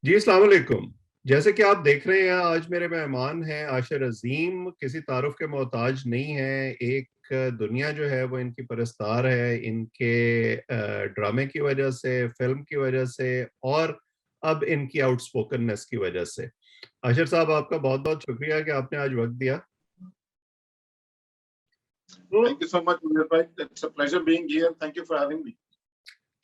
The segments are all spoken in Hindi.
जी, अस्सलाम वालेकुम। जैसे कि आप देख रहे हैं, आज मेरे मेहमान हैं आशिर अज़ीम, किसी तारुफ के मोहताज नहीं हैं। एक दुनिया जो है वो इनकी परस्तार है, इनके ड्रामे की वजह से, फ़िल्म की वजह से और अब इनकी आउटस्पोकननेस की वजह से। आशिर साहब, आपका बहुत-बहुत शुक्रिया कि आपने आज वक़्त दिया। तो Thank you so much, Munir bhai. It's a pleasure being here. Thank you for having me.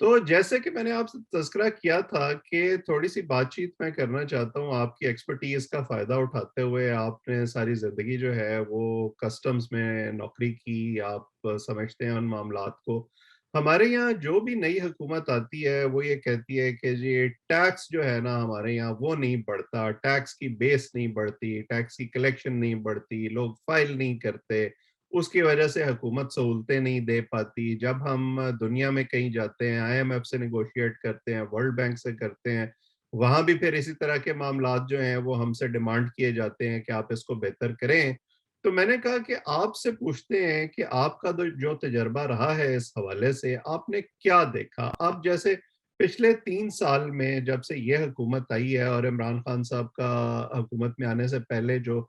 तो जैसे कि मैंने आपसे तज़किरा किया था कि थोड़ी-सी बातचीत मैं करना चाहता हूँ आपकी एक्सपर्टीज़ का फ़ायदा उठाते हुए। आपने सारी ज़िंदगी जो है वो कस्टम्स में नौकरी की, आप समझते हैं उन मामलात को। हमारे यहाँ जो भी नई हुकूमत आती है वो ये कहती है कि जी टैक्स जो है ना हमारे यहाँ वो नहीं बढ़ता, टैक्स की बेस नहीं बढ़ती, टैक्स की कलेक्शन नहीं बढ़ती, लोग फाइल नहीं करते। उसकी वजह से हुकूमत सहूलतें नहीं दे पाती। जब हम दुनिया में कहीं जाते हैं, आईएमएफ से नेगोशिएट करते हैं, वर्ल्ड बैंक से करते हैं, वहाँ भी फिर इसी तरह के मामलात जो हैं वो हमसे डिमांड किए जाते हैं कि आप इसको बेहतर करें। तो मैंने कहा कि आपसे पूछते हैं कि आपका जो तजर्बा रहा है इस हवाले से, आपने क्या देखा? आप जैसे पिछले 3 साल में जब से ये हुकूमत आई है और इमरान खान साहब का हुकूमत में आने से पहले जो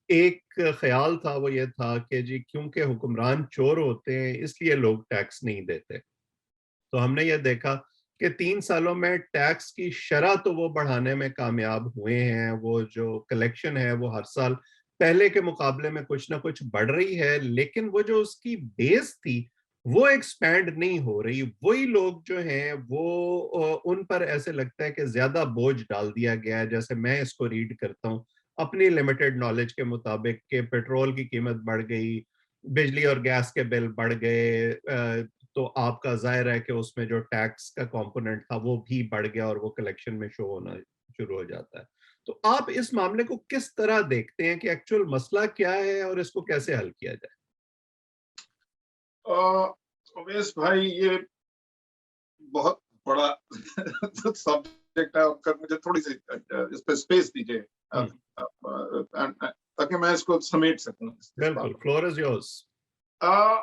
एक ख़्याल था वो ये था कि जी क्योंकि हुक्मरान चोर होते हैं इसलिए लोग टैक्स नहीं देते। तो हमने ये देखा कि 3 सालों में टैक्स की शरह तो वो बढ़ाने में कामयाब हुए हैं, वो जो कलेक्शन है वो हर साल पहले के मुकाबले में कुछ ना कुछ बढ़ रही है, लेकिन वो जो उसकी बेस थी, वो एक्सपैंड नहीं हो रही। वही लोग जो हैं वो उन पर ऐसे लगता है कि ज़्यादा बोझ डाल दिया गया है। जैसे मैं इसको रीड करता हूँ, अपनी लिमिटेड नॉलेज के मुताबिक कि पेट्रोल की कीमत बढ़ गई, बिजली और गैस के बिल बढ़ गए, तो आपका ज़ाहिर है कि उसमें जो टैक्स का कंपोनेंट था वो भी बढ़ गया और वो कलेक्शन में शो होना शुरू हो जाता है। तो आप इस मामले को किस तरह देखते हैं कि एक्चुअल मसला क्या है और इसको कैसे हल किया जाए? अवेश भाई, ये बहुत बड़ा सब्जेक्ट है और मुझे थोड़ी सी इस पे स्पेस दीजिए हुँ, ताकि मैं इसको समेट सकूं इस बात बिल्कुल, को। Floor is yours. आ,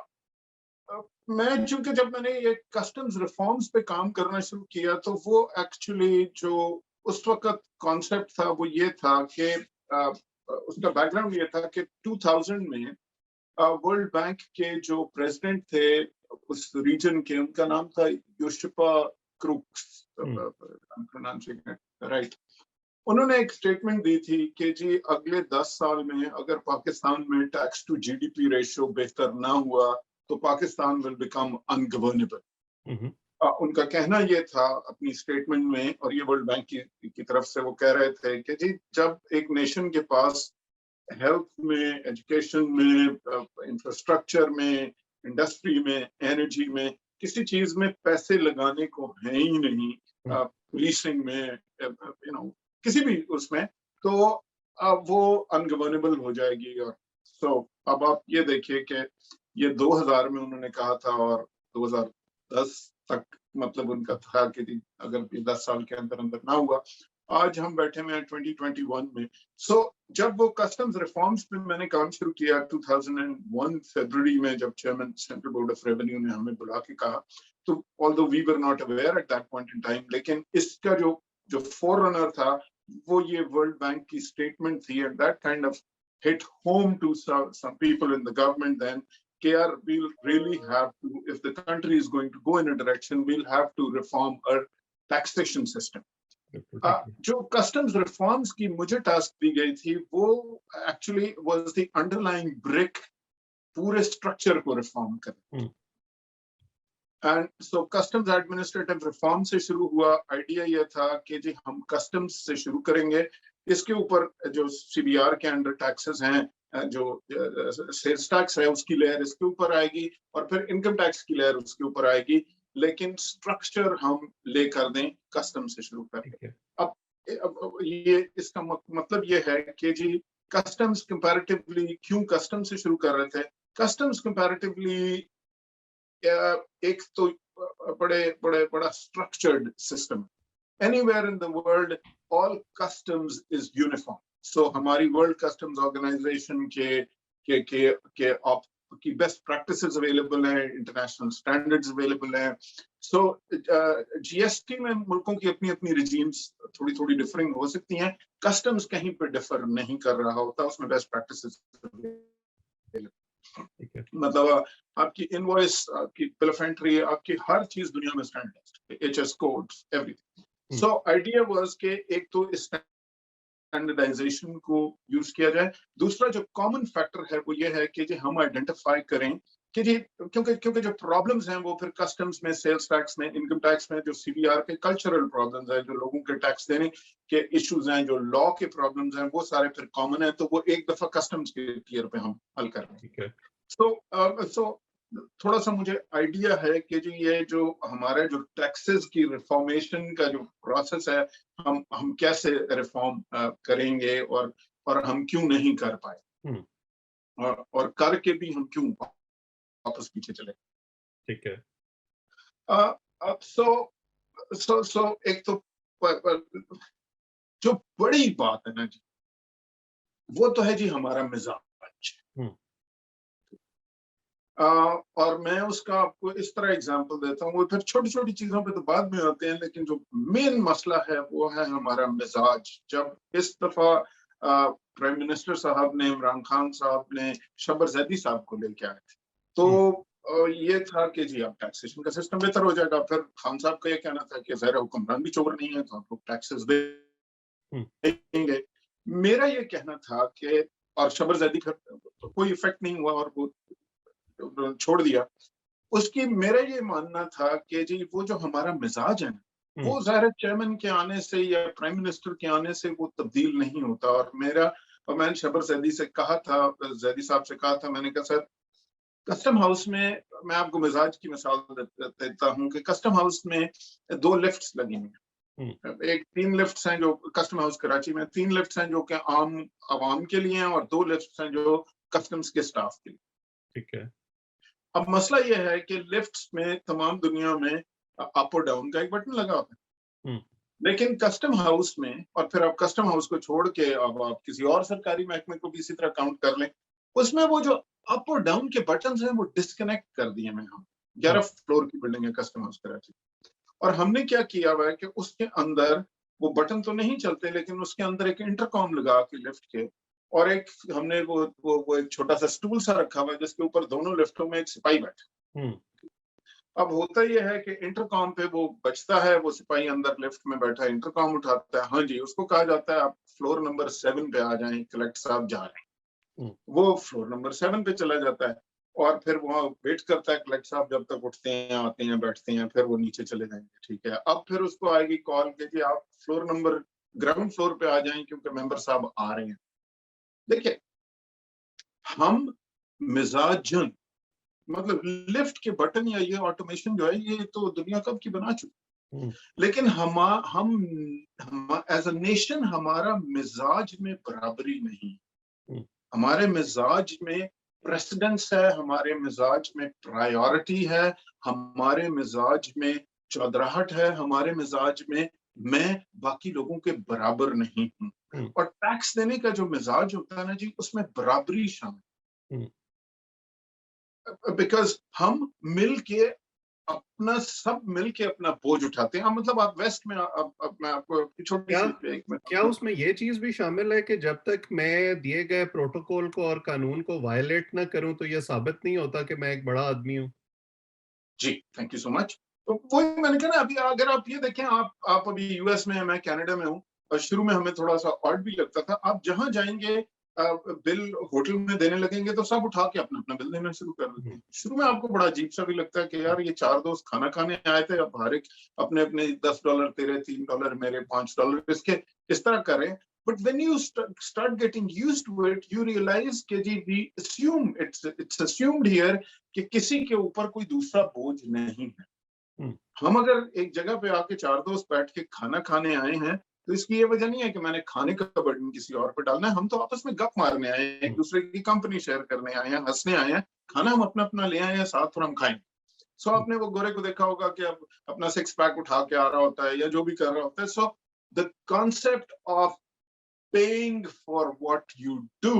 मैं चूंकि जब मैंने ये कस्टम्स रिफॉर्म्स पे काम करना शुरू किया तो वो एक्चुअली जो उस वक्त कॉन्सेप्ट था वो ये था कि उसका बैकग्राउंड ये था कि 2000 में वर्ल्ड बैंक के जो प्रेसिडेंट थे उस रीजन के, उनका नाम था योशिपा क्रूक्स, हुँ, राइट। उन्होंने एक स्टेटमेंट दी थी कि जी अगले 10 साल में अगर पाकिस्तान में टैक्स टू जीडीपी रेशियो बेहतर ना हुआ तो पाकिस्तान विल बिकम अनगवर्नेबल। हुँ, हुँ, उनका कहना ये था अपनी स्टेटमेंट में, और ये वर्ल्ड बैंक की तरफ से वो कह रहे थे कि जी जब एक नेशन के पास हेल्थ में, एजुकेशन में, इंफ्रास्ट्रक्चर में, इंडस्ट्री में, एनर्जी में, किसी चीज में पैसे लगाने को है ही नहीं, हुँ, पुलिसिंग में, किसी भी उसमें, तो वो अनगवर्नेबल हो जाएगी। और अब आप ये देखिए कि ये 2000 में उन्होंने कहा था और 2010 तक मतलब उनका था कि अगर 10 साल के अंदर अंदर ना हुआ। आज हम बैठे हुए हैं 2021 में। जब वो कस्टम्स रिफॉर्म्स पे मैंने काम शुरू किया 2001 फरवरी में, जब chairman central board of revenue ने हमें बुला के कहा, तो although we were not aware at that point in time, लेकिन इसका जो जो फोररनर था वो ये वर्ल्ड बैंक की स्टेटमेंट थी, and that kind of hit home to some people in the government then. We'll really have to, if the country is going to go in a direction, we'll have to reform our taxation system. बिल्कुल ठीक है। जो कस्टम्स रिफॉर्म्स की मुझे टास्क दी गई थी वो actually was the underlying brick पूरे स्ट्रक्चर को रिफॉर्म करना। हुँ, and so customs administrative reform से शुरू हुआ। आइडिया यह था कि जी हम कस्टम्स से शुरू करेंगे, इसके ऊपर जो सीबीआर के अंडर टैक्सेस हैं, जो सेल्स टैक्स है उसकी लेयर इसके ऊपर आएगी, और फिर इनकम टैक्स की लेयर उसके ऊपर आएगी, लेकिन स्ट्रक्चर हम ले कर दें कस्टम से शुरू ठीक करके। है। अब ये इसका मतलब ये है कि जी कस्टम्स कंपैरेटिवली क्यों कस्टम से शुरू कर रहे थे। कस्टम्स कंपैरेटिवली एक तो बड़ा structured system. Anywhere in the world all customs is uniform. So हमारी वर्ल्ड कस्टम्स ऑर्गेनाइजेशन के आप की बेस्ट प्रैक्टिसेस अवेलेबल हैं, इंटरनेशनल स्टैंडर्ड्स अवेलेबल हैं। सो जीएसटी में मुल्कों की अपनी अपनी रिजीम्स थोड़ी थोड़ी डिफरिंग हो सकती हैं, कस्टम्स कहीं पे डिफर नहीं कर रहा होता, उसमें बेस्ट प्रैक्टिसेस ठीक है। मतलब आपकी इनवॉइस, आपकी बिल ऑफ एंट्री, आपकी हर चीज दुनिया में standard, HS codes, everything. Hmm, so idea was के एक तो स्टैंडर्डाइजेशन को यूज किया जाए, दूसरा जो कॉमन फैक्टर है वो ये है कि जी हम आइडेंटिफाई करें कि जी, क्योंकि क्योंकि जो प्रॉब्लम्स हैं वो फिर कस्टम्स में, सेल्स टैक्स में, इनकम टैक्स में, जो सीबीआर के कल्चरल प्रॉब्लम्स हैं, जो लोगों के टैक्स देने के इश्यूज हैं, जो लॉ के प्रॉब्लम्स हैं, वो सारे फिर कॉमन है, तो वो एक दफा कस्टम्स के टीयर पे हम हल कर रहे हैं। ठीक है। सो थोड़ा सा मुझे आइडिया है कि जी ये जो हमारे जो टैक्सेस की रिफॉर्मेशन का जो प्रोसेस है, हम कैसे रिफॉर्म करेंगे, और हम क्यों नहीं कर पाए, हुँ, और करके भी हम क्यों वापस पीछे चले। ठीक है। अब सो एक तो जो बड़ी बात है ना जी, वो तो है जी हमारा मिजाज। हुँ, और मैं उसका आपको इस तरह एग्जांपल देता हूँ, वो फिर छोटी छोटी चीजों पे तो बाद में आते हैं, लेकिन जो मेन मसला है वो है हमारा मिजाज। जब इस दफा प्राइम मिनिस्टर साहब ने, इमरान खान साहब ने शबर जैदी साहब को लेके आए थे, हुँ, तो ये था कि जी अब टैक्सेशन का सिस्टम बेहतर हो जाएगा। फिर खान साहब का ये कहना था कि ज़ाहिर है हुक्मरान भी चोर नहीं है, तो आप लोग टैक्सेस हुँ, देंगे। मेरा ये कहना था कि, और शबर जैदी फिर कोई इफेक्ट नहीं हुआ और वो छोड़ दिया उसकी। मेरा ये मानना था कि जी वो जो हमारा मिजाज है ना, हुँ, वो ज़ाहिर चेयरमैन के आने से या प्राइम मिनिस्टर के आने से वो तब्दील नहीं होता। और मैंने शबर जैदी से कहा था, जैदी साहब से कहा था, मैंने कहा सर, कस्टम हाउस में, मैं आपको मिजाज की मिसाल देता हूँ कि कस्टम हाउस में 2 लिफ्ट्स लगी हुई हुँ, हैं। एक 3 लिफ्ट्स हैं जो कस्टम हाउस कराची में, 3 लिफ्ट्स हैं जो कि आम आवाम के लिए हैं, और 2 लिफ्ट्स हैं जो कस्टम्स के स्टाफ के लिए। ठीक है। अब मसला यह है कि लिफ्ट्स में तमाम दुनिया में अप और डाउन का एक बटन लगा होता है, हुँ, लेकिन कस्टम हाउस में, और फिर आप कस्टम हाउस को छोड़ के अब आप किसी और सरकारी महकमे को भी इसी तरह काउंट कर लें, उसमें वो जो अप और डाउन के बटन हैं वो डिस्कनेक्ट कर दिए हैं हम। हुँ, 11 फ्लोर की बिल्डिंग है कस्टम हाउस कराची, और हमने क्या किया हुआ है कि उसके अंदर वो बटन तो नहीं चलते, लेकिन उसके अंदर एक इंटरकॉम लगा के लिफ्ट के, और एक हमने वो एक छोटा सा स्टूल सा रखा हुआ है जिसके ऊपर दोनों लिफ्टों में एक सिपाही बैठा। हुँ, अब होता यह है कि इंटरकॉम पे वो बजता है, वो सिपाही अंदर लिफ्ट में बैठा इंटरकॉम उठाता है, हाँ जी, उसको कहा जाता है आप फ्लोर नंबर 7 पे आ जाएं, कलेक्टर साहब जा रहे हैं। हुँ, वो फ्लोर नंबर 7 पे चला जाता है, और फिर वहां वेट करता है कलेक्टर साहब जब तक उठते हैं, आते हैं, बैठते हैं, फिर वो नीचे चले जाएंगे। ठीक है, अब फिर उसको आएगी कॉल कि जी आप फ्लोर नंबर ग्राउंड फ्लोर पे आ जाएं क्योंकि मेंबर साहब आ रहे हैं। देखिए, हम मिजाजन, मतलब लिफ्ट के बटन या ये ऑटोमेशन जो है, ये तो दुनिया कब की बना चुकी, हुँ, लेकिन हम एज अ नेशन हमारा मिजाज में बराबरी नहीं। हुँ, हमारे मिजाज में प्रेसिडेंस है, हमारे मिजाज में प्रायोरिटी है, हमारे मिजाज में चौधराहट है, हमारे मिजाज में मैं बाकी लोगों के बराबर नहीं हूँ। हुँ, और टैक्स देने का जो मिजाज होता है ना जी, उसमें बराबरी शामिल, हुँ। बिकॉज हम मिल के अपना, सब मिल के अपना बोझ उठाते हैं। मतलब आप वेस्ट में, अब मैं आपको छोटी क्या सी एक मैं क्या आपको, उसमें ये चीज़ भी शामिल है कि जब तक मैं दिए गए प्रोटोकॉल को और कानून को वायलेट ना करूँ, तो ये साबित नहीं होता कि मैं एक बड़ा आदमी हूँ? जी थैंक यू सो मच। तो वही मैंने कहा ना, अभी अगर आप ये देखें, आप अभी यूएस में हैं, मैं कनाडा में हूँ, और शुरू में हमें थोड़ा सा ऑड भी लगता था। आप जहां जाएंगे, बिल होटल में देने लगेंगे तो सब उठा के अपना अपना बिल देना शुरू कर देते हुँ, हैं। शुरू में आपको बड़ा अजीब सा भी लगता है कि यार ये 4 दोस्त खाना खाने आए थे, अब हर एक अपने अपने $10 तेरे, $3 मेरे, $5 इसके, इस तरह करें। But when you start getting used to it, you realize कि जी we assume, it's assumed here कि किसी के ऊपर कोई दूसरा बोझ नहीं है। हुँ, हम अगर एक जगह पे आके 4 दोस्त बैठ के खाना खाने आए हैं, तो इसकी ये वजह नहीं है कि मैंने खाने का बर्डन किसी और पे डालना है। हम तो आपस में गप मारने आए हैं, एक हुँ, दूसरे की कंपनी शेयर करने आए हैं, हंसने आए हैं, खाना हम अपना-अपना ले आए हैं साथ और हम खाएँगे। सो हुँ, आपने वो गोरे को देखा होगा कि अब अपना सिक्स पैक उठा के आ रहा होता है या जो भी कर रहा होता है। So the concept of paying for what you do,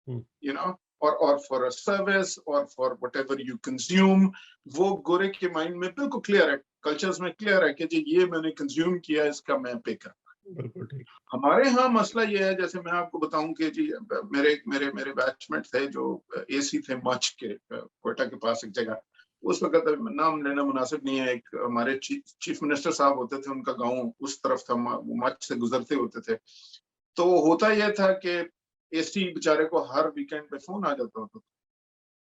hmm, you know, or for a service or for whatever you consume, वो गोरे के माइंड में बिल्कुल क्लियर है। कल्चर्स में क्लियर है कि जी ये मैंने कंज्यूम किया, इसका मैं पे कर। बिल्कुल ठीक। हमारे यहाँ मसला ये है, जैसे मैं आपको बताऊं कि जी मेरे मेरे मेरे बैचमेट थे जो एसी थे मच के, कोयटा के पास एक जगह, उस वक्त नाम लेना मुनासिब नहीं है, एक हमारे चीफ मिनिस्टर साहब होते थे, उनका गांव उस तरफ था, वो मच से गुजरते होते थे। तो होता यह था कि एसी बेचारे को हर वीकेंड पे फोन आ जाता होता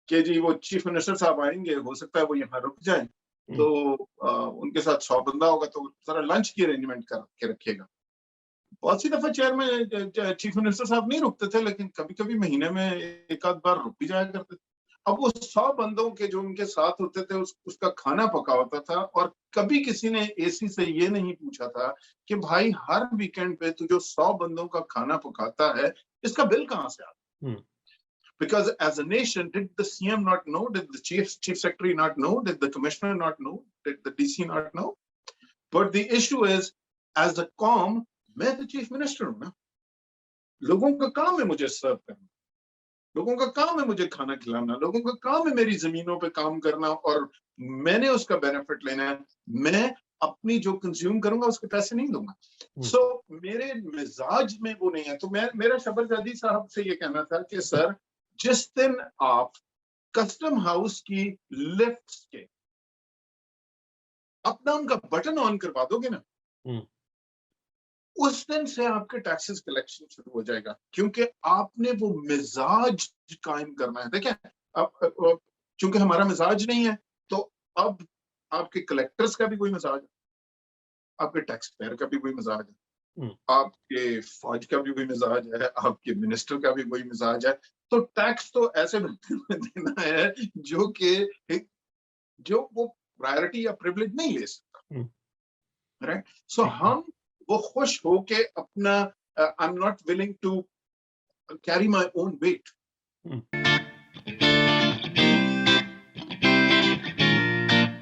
कि जी वो चीफ मिनिस्टर साहब आएंगे, हो सकता है वो यहाँ रुक जाए, तो उनके साथ 100 बंदा होगा, तो जरा लंच की अरेंजमेंट करके रखिएगा। बहुत सी दफा चेयर में चीफ मिनिस्टर साहब नहीं रुकते थे, लेकिन कभी कभी महीने में एक आध बार रुक भी जाया करते थे। अब वो 100 बंदों के जो उनके साथ होते थे, उसका खाना पका होता था, और कभी किसी ने एसी से ये नहीं पूछा था कि भाई हर वीकेंड पे तू जो 100 बंदों का खाना पकाता है, इसका बिल कहाँ से आता है? Because as a nation, did the CM not know? Did the chief secretary not know? Did the commissioner not know? Did the DC not know? But the issue is, as the COM, मैं तो चीफ मिनिस्टर हूं ना, लोगों का काम है मुझे सर्व करना, लोगों का काम है मुझे खाना खिलाना, लोगों का काम है मेरी जमीनों पे काम करना, और मैंने उसका बेनिफिट लेना है। मैं अपनी जो कंज्यूम करूंगा उसके पैसे नहीं दूंगा। सो मेरे मिजाज में वो नहीं है। तो मेरा शबरजादी साहब से ये कहना था कि सर, जिस दिन आप कस्टम हाउस की लिफ्ट के अपना उनका बटन ऑन करवा दोगे ना, उस दिन से आपके टैक्सेस कलेक्शन शुरू हो जाएगा, क्योंकि आपने वो मिजाज कायम करना है। देखिए, अब चूंकि हमारा मिजाज नहीं है, तो अब आपके कलेक्टर्स का भी कोई मिजाज है, आपके टैक्स पेयर का भी कोई मिजाज है, आपके फौज का भी कोई मिजाज है, आपके मिनिस्टर का भी कोई मिजाज है। तो टैक्स तो ऐसे देना है जो वो प्रायोरिटी या प्रिविलेज नहीं ले सकता, राइट? सो हम वो खुश हो के अपना, I am not willing to carry my own wait.